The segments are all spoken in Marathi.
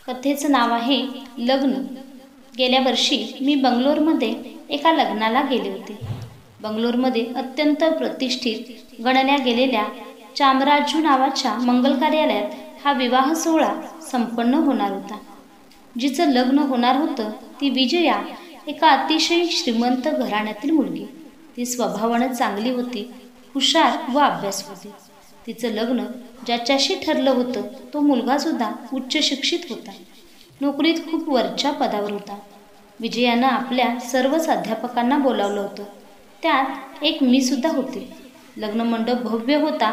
कथेचं नाव आहे लग्न. गेल्या वर्षी मी बंगलोरमध्ये एका लग्नाला गेले होते. बंगलोरमध्ये अत्यंत प्रतिष्ठित गणल्या गेलेल्या चामराजू नावाच्या मंगल कार्यालयात हा विवाह सोहळा संपन्न होणार होता. जिचं लग्न होणार होतं ती विजया एका अतिशय श्रीमंत घराण्यातील मुलगी. ती स्वभावानं चांगली होती, हुशार व अभ्यासू होती. तिचं लग्न ज्याच्याशी ठरलं होतं तो मुलगासुद्धा उच्च शिक्षित होता, नोकरीत खूप वरच्या पदावर होता. विजयानं आपल्या सर्वच अध्यापकांना बोलावलं होतं. त्यात एक मीसुद्धा होते. लग्नमंडप भव्य होता.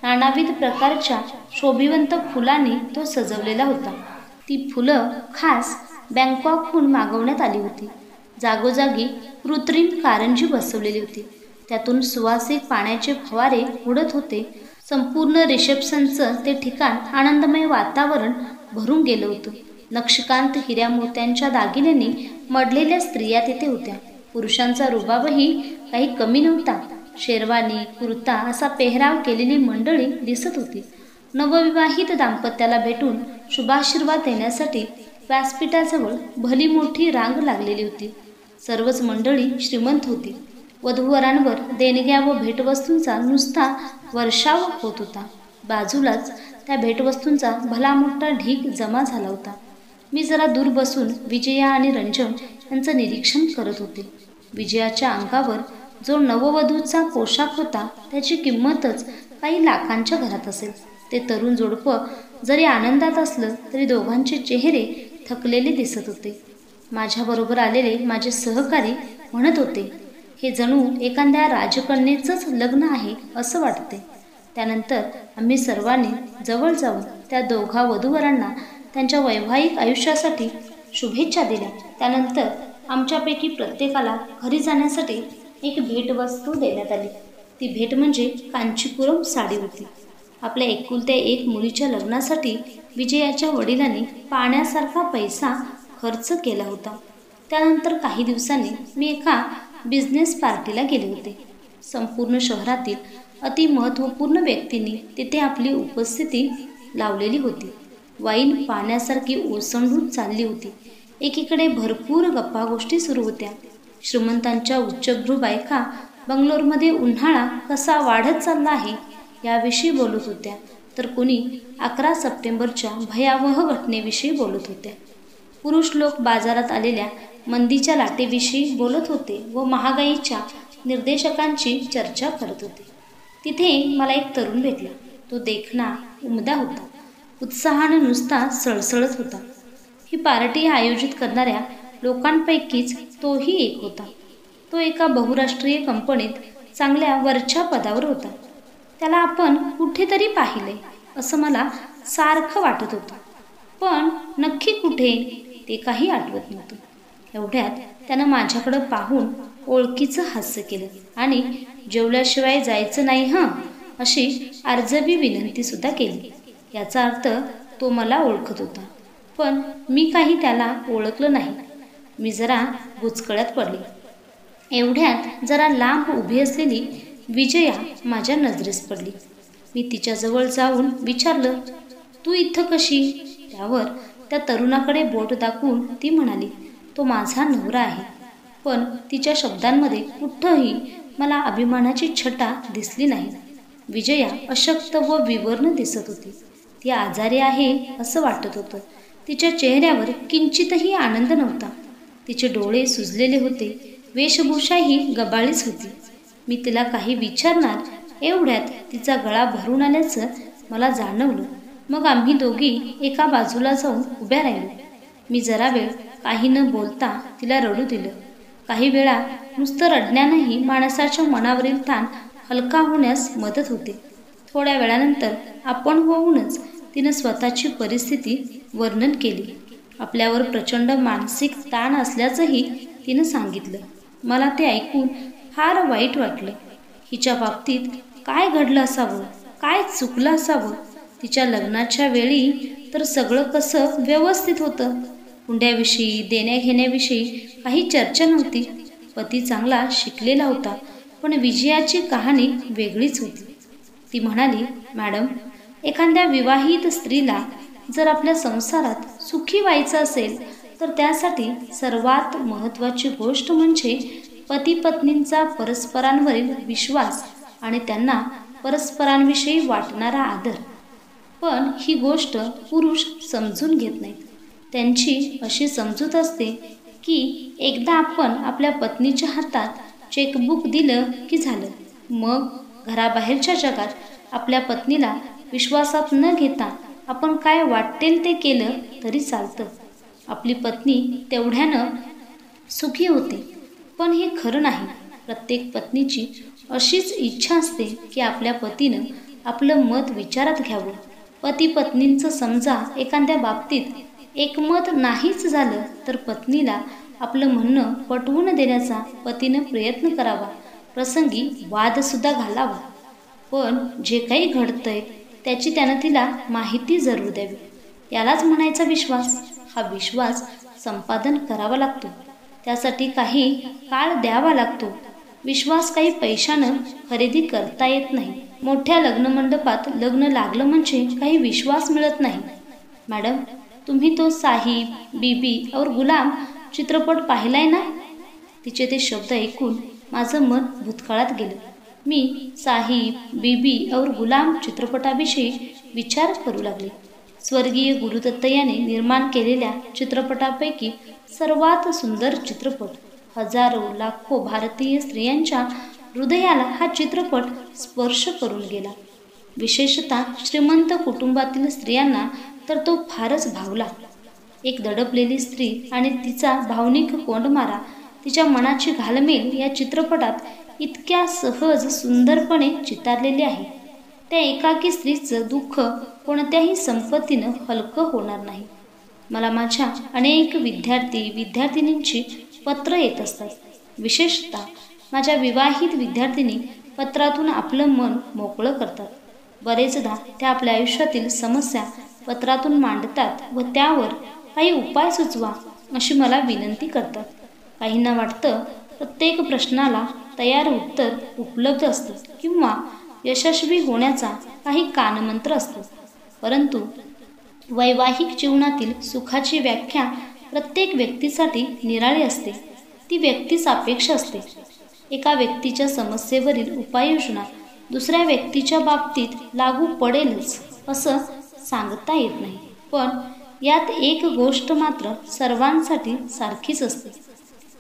नानाविध प्रकारच्या शोभिवंत फुलांनी तो सजवलेला होता. ती फुलं खास बँकॉकहून मागवण्यात आली होती. जागोजागी कृत्रिम कारंजी बसवलेली होती. त्यातून सुवासिक पाण्याचे फवारे उडत होते. संपूर्ण रिसेप्शनचं ते ठिकाण आनंदमय वातावरण भरून गेलं होतं. नक्षकांत हिऱ्या मोत्यांच्या दागिन्यांनी मढलेल्या स्त्रिया तिथे होत्या. पुरुषांचा रुबाबही काही कमी नव्हता. शेरवानी, कुर्ता असा पेहराव केलेली मंडळी दिसत होती. नवविवाहित दाम्पत्याला भेटून शुभाशीर्वाद देण्यासाठी व्यासपीठाजवळ भली मोठी रांग लागलेली होती. सर्वच मंडळी श्रीमंत होती. वधूवरांवर देणग्या व भेटवस्तूंचा नुसता वर्षाव होत होता. बाजूलाच त्या भेटवस्तूंचा भला मोठा ढीग जमा झाला होता. मी जरा दूर बसून विजया आणि रंजन यांचं निरीक्षण करत होते. विजयाच्या अंगावर जो नववधूचा पोशाख होता त्याची किंमतच काही लाखांच्या घरात असेल. ते तरुण जोडपं जरी आनंदात असलं तरी दोघांचे चेहरे थकलेले दिसत होते. माझ्याबरोबर आलेले माझे सहकारी म्हणत होते, हे जणू एखाद्या राजकन्येचंच लग्न आहे असं वाटते. त्यानंतर आम्ही सर्वांनी जवळ जाऊन त्या दोघा वधूवरांना त्यांच्या वैवाहिक आयुष्यासाठी शुभेच्छा दिल्या. त्यानंतर आमच्यापैकी प्रत्येकाला घरी जाण्यासाठी एक भेटवस्तू देण्यात आली. ती भेट म्हणजे कांचीपुरम साडी होती. आपल्या एकुलत्या एक मुलीच्या लग्नासाठी विजयाच्या वडिलांनी पाण्यासारखा पैसा खर्च केला होता. त्यानंतर काही दिवसांनी मी एका बिझनेस पार्टीला गेले होते. संपूर्ण शहरातील अतिमहत्त्वपूर्ण व्यक्तींनी तिथे आपली उपस्थिती लावलेली होती. वाईन पाण्यासारखी ओसंडून चालली होती. एकीकडे भरपूर गप्पा गोष्टी सुरू होत्या. श्रीमंतांच्या उच्चभ्रू बायका बंगलोरमध्ये उन्हाळा कसा वाढत चालला आहे याविषयी बोलत होत्या, तर कुणी 11 सप्टेंबरच्या भयावह घटनेविषयी बोलत होत्या. पुरुष लोक बाजारात आलेल्या मंदीच्या लाटेविषयी बोलत होते व महागाईच्या निर्देशकांची चर्चा करत होते. तिथे मला एक तरुण भेटला. तो देखणा, उमदा होता. उत्साहानं नुसता सळसळत होता. ही पार्टी आयोजित करणाऱ्या लोकांपैकीच तोही एक होता. तो एका बहुराष्ट्रीय कंपनीत चांगल्या वरच्या पदावर होता. त्याला आपण कुठेतरी पाहिले असं मला सारखं वाटत होतं, पण नक्की कुठे ते काही आठवत नव्हतं. एवढ्यात त्यानं माझ्याकडं पाहून ओळखीचं हास्य केलं आणि जेवल्याशिवाय जायचं नाही हं अशी अर्जबी विनंतीसुद्धा केली. याचा अर्थ तो मला ओळखत होता, पण मी काही त्याला ओळखलं नाही. मी जरा बुचकळ्यात पडले. एवढ्यात जरा लांब उभी असलेली विजया माझ्या नजरेस पडली. मी तिच्याजवळ जाऊन विचारलं, तू इथं कशी? त्यावर त्या तरुणाकडे बोट दाखवून ती म्हणाली, तो माझा नवरा आहे. पण तिच्या शब्दांमध्ये कुठंही मला अभिमानाची छटा दिसली नाही. विजया अशक्त व विवर्ण दिसत होती. ती आजारी आहे असं वाटत होतं. तिच्या चेहऱ्यावर किंचितही आनंद नव्हता. तिचे डोळे सुजलेले होते. वेशभूषाही गबाळीच होती. मी तिला काही विचारणार एवढ्यात तिचा गळा भरून आल्याचं मला जाणवलं. मग आम्ही दोघी एका बाजूला जाऊन उभ्या राहिलो. मी जरा वेळ काही न बोलता तिला रडू दिलं. काही वेळा नुसतं रडण्यानेही माणसाच्या मनावरील ताण हलका होण्यास मदत होते. थोड्या वेळानंतर आपण होऊनच तिनं स्वतःची परिस्थिती वर्णन केली. आपल्यावर प्रचंड मानसिक ताण असल्याचंही तिनं सांगितलं. मला ते ऐकून फार वाईट वाटलं. हिच्या बाबतीत काय घडलं असावं, काय चुकलं असावं. तिच्या लग्नाच्या वेळी तर सगळं कसं व्यवस्थित होतं. हुंड्याविषयी, देण्याघेण्याविषयी काही चर्चा नव्हती. पती चांगला शिकलेला होता, पण विजयाची कहाणी वेगळीच होती. ती म्हणाली, मॅडम, एखाद्या विवाहित स्त्रीला जर आपल्या संसारात सुखी व्हायचं असेल तर त्यासाठी सर्वात महत्त्वाची गोष्ट म्हणजे पती पत्नींचा परस्परांवरील विश्वास आणि त्यांना परस्परांविषयी वाटणारा आदर. पण ही गोष्ट पुरुष समजून घेत नाहीत. त्यांची अशी समजूत असते की एकदा आपण आपल्या पत्नीच्या हातात चेकबुक दिलं की झालं, मग घराबाहेरच्या जगात आपल्या पत्नीला विश्वासात न घेता आपण काय वाटेल ते केलं तरी चालतं. आपली पत्नी तेवढ्यानं सुखी होते. पण हे खरं नाही. प्रत्येक पत्नीची अशीच इच्छा असते की आपल्या पतीनं आपलं मत विचारात घ्यावं. पती पत्नींचं समजा एखाद्या बाबतीत एकमत नाहीच झालं तर पत्नीला आपलं म्हणणं पटवून देण्याचा पतीनं प्रयत्न करावा, प्रसंगी वादसुद्धा घालावा. पण जे काही घडतंय त्याची त्यानं तिला माहिती जरूर द्यावी. यालाच म्हणायचा विश्वास. हा विश्वास संपादन करावा लागतो. त्यासाठी काही काळ द्यावा लागतो. विश्वास काही पैशानं खरेदी करता येत नाही. मोठ्या लग्नमंडपात लग्न लागलं म्हणजे काही विश्वास मिळत नाही. मॅडम, तुम्ही तो साहिब बीबी और गुलाम चित्रपट पाहिलाय ना? तिचे ते शब्द ऐकून माझं मन भूतकाळात गेलं. मी साहिब बीबी और गुलाम चित्रपटाविषयी विचार करू लागले. स्वर्गीय गुरुदत्त याने निर्माण केलेल्या चित्रपटापैकी सर्वात सुंदर चित्रपट. हजारो लाखो भारतीय स्त्रियांच्या हृदयाला हा चित्रपट स्पर्श करून गेला. विशेषतः श्रीमंत कुटुंबातील स्त्रियांना तर तो फारच भावला. एक दडपलेली स्त्री आणि तिचा भावनिक कोंडमारा, तिच्या मनाची घालमेल या चित्रपटात इतक्या सहज सुंदरपणे चितारलेले आहे. त्या एकाकी स्त्रीचं दुःख कोणत्याही संपत्तीनं हलकं होणार नाही. मला माझ्या अनेक विद्यार्थिनींची पत्र येत असतात. विशेषतः माझ्या विवाहित विद्यार्थिनी पत्रातून आपलं मन मोकळं करतात. बरेचदा त्या आपल्या आयुष्यातील समस्या पत्रातून मांडतात व त्यावर काही उपाय सुचवा अशी मला विनंती करतात. काहींना वाटतं प्रत्येक प्रश्नाला तयार उत्तर उपलब्ध असतं किंवा यशस्वी होण्याचा काही कानमंत्र असतो. परंतु वैवाहिक जीवनातील सुखाची व्याख्या प्रत्येक व्यक्तीसाठी निराळी असते. ती व्यक्ती सापेक्ष असते. एका व्यक्तीच्या समस्येवरील उपाययोजना दुसऱ्या व्यक्तीच्या बाबतीत लागू पडेलच असं सांगता येत नाही. पण यात एक गोष्ट मात्र सर्वांसाठी सारखीच असते,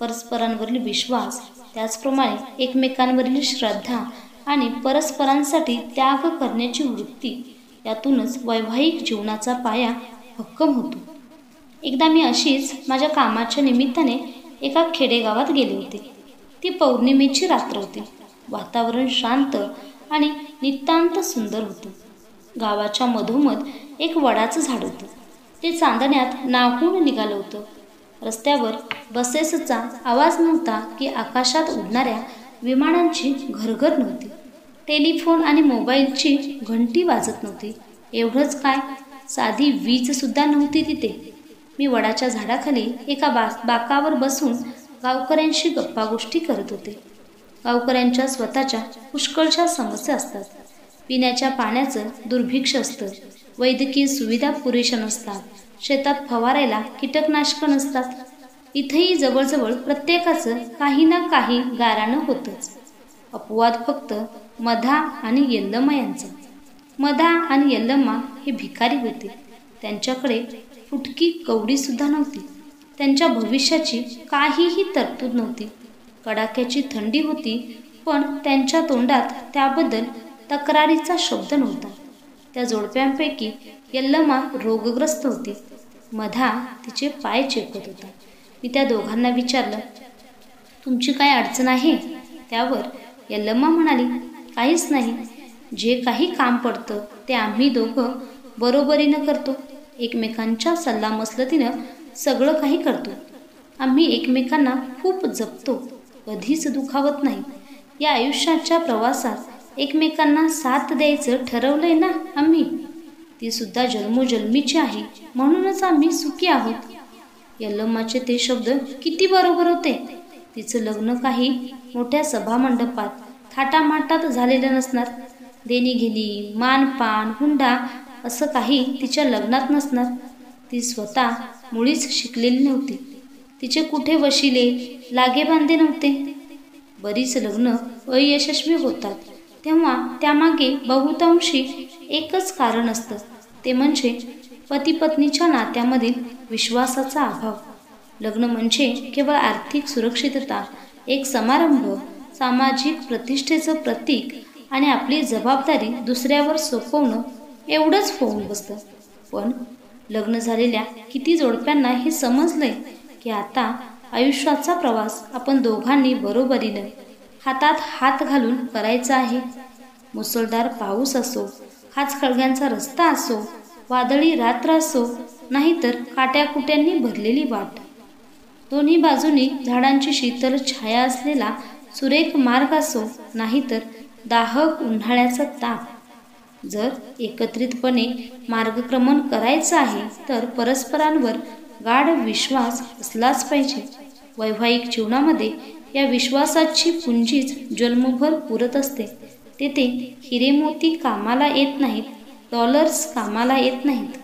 परस्परांवरील विश्वास. त्याचप्रमाणे एकमेकांवरील श्रद्धा आणि परस्परांसाठी त्याग करण्याची वृत्ती. यातूनच वैवाहिक जीवनाचा पाया भक्कम होतो. एकदा मी अशीच माझ्या कामाच्या निमित्ताने एका खेडेगावात गेले होते. ती पौर्णिमेची रात्र होती. वातावरण शांत आणि नितांत सुंदर होतं. गावाच्या मधोमध एक वडाचं झाड होतं. ते चांदण्यात न्हाऊन निघालं होतं. रस्त्यावर बसेसचा आवाज नव्हता की आकाशात उडणाऱ्या विमानांची घरघर नव्हती. टेलिफोन आणि मोबाईलची घंटी वाजत नव्हती. एवढंच काय, साधी वीजसुद्धा नव्हती तिथे. मी वडाच्या झाडाखाली एका बाकावर बसून गावकऱ्यांशी गप्पा गोष्टी करत होते. गावकऱ्यांच्या स्वतःच्या पुष्कळशा समस्या असतात. पिण्याच्या पाण्याचं दुर्भिक्ष असतं. वैद्यकीय सुविधा पुरेशा नसतात. शेतात फवारायला कीटकनाशकं नसतात. इथेही जवळजवळ प्रत्येकाचं काही ना काही गाऱ्हाणं होतंच. अपवाद फक्त मधा आणि यल्लम्मा यांचा. मधा आणि यल्लम्मा हे भिकारी होते. त्यांच्याकडे फुटकी कवडीसुद्धा नव्हती. त्यांच्या भविष्याची काहीही तरतूद नव्हती. कडाक्याची थंडी होती, पण त्यांच्या तोंडात त्याबद्दल तक्रारीचा शब्द नव्हता. त्या जोडप्यांपैकी यल्लम्मा रोगग्रस्त होती. मधा तिचे पाय चेपत होता. मी त्या दोघांना विचारलं, तुमची काय अडचण आहे? त्यावर यल्लम्मा म्हणाली, काहीच नाही. जे काही काम पडतं ते आम्ही दोघं बरोबरीनं करतो. एकमेकांच्या सल्लामसलतीनं सगळं काही करतो. आम्ही एकमेकांना खूप जपतो. कधीच दुखावत नाही. या आयुष्याच्या प्रवासात एकमेकांना साथ द्यायचं ठरवलंय ना आम्ही. ती सुद्धा जन्मोजन्मीची आहे, म्हणूनच आम्ही सुखी आहोत. यल्लम्माचे ते शब्द किती बरोबर होते. तिचं लग्न काही मोठ्या सभामंडपात थाटामाटात झालेलं नसणार. देणीघेणी, मानपान, हुंडा असं काही तिच्या लग्नात नसणार. ती स्वतः मुळीच शिकलेली नव्हती. तिचे कुठे वशिले लागेबांधे नव्हते. बरीच लग्न अयशस्वी होतात तेव्हा त्यामागे बहुतांशी एकच कारण असतं, ते म्हणजे पती पत्नीच्या नात्यामधील विश्वासाचा अभाव. लग्न म्हणजे केवळ आर्थिक सुरक्षितता, एक समारंभ, सामाजिक प्रतिष्ठेचं प्रतीक आणि आपली जबाबदारी दुसऱ्यावर सोपवणं एवढंच होऊन बसतं. पण लग्न झालेल्या किती जोडप्यांना हे समजलंय की आता आयुष्याचा प्रवास आपण दोघांनी बरोबरीनं हातात हात घालून करायचा आहे. मुसळधार पाऊस असो, खाचखळग्यांचा रस्ता असो, वादळी रात्र असो, नाहीतर काट्याकुट्यांनी भरलेली वाट, दोन्ही बाजूनी झाडांची शीतल छाया असलेला सुरेख मार्ग असो, नाहीतर दाहक उन्हाळ्याचा ताप. जर एकत्रितपणे मार्गक्रमण करायचं आहे तर परस्परांवर गाढ विश्वास असलाच पाहिजे. वैवाहिक जीवनामध्ये या विश्वासाची पुंजीच जन्मभर पुरत असते. तेथे हिरेमोती कामाला येत नाहीत, डॉलर्स कामाला येत नाहीत.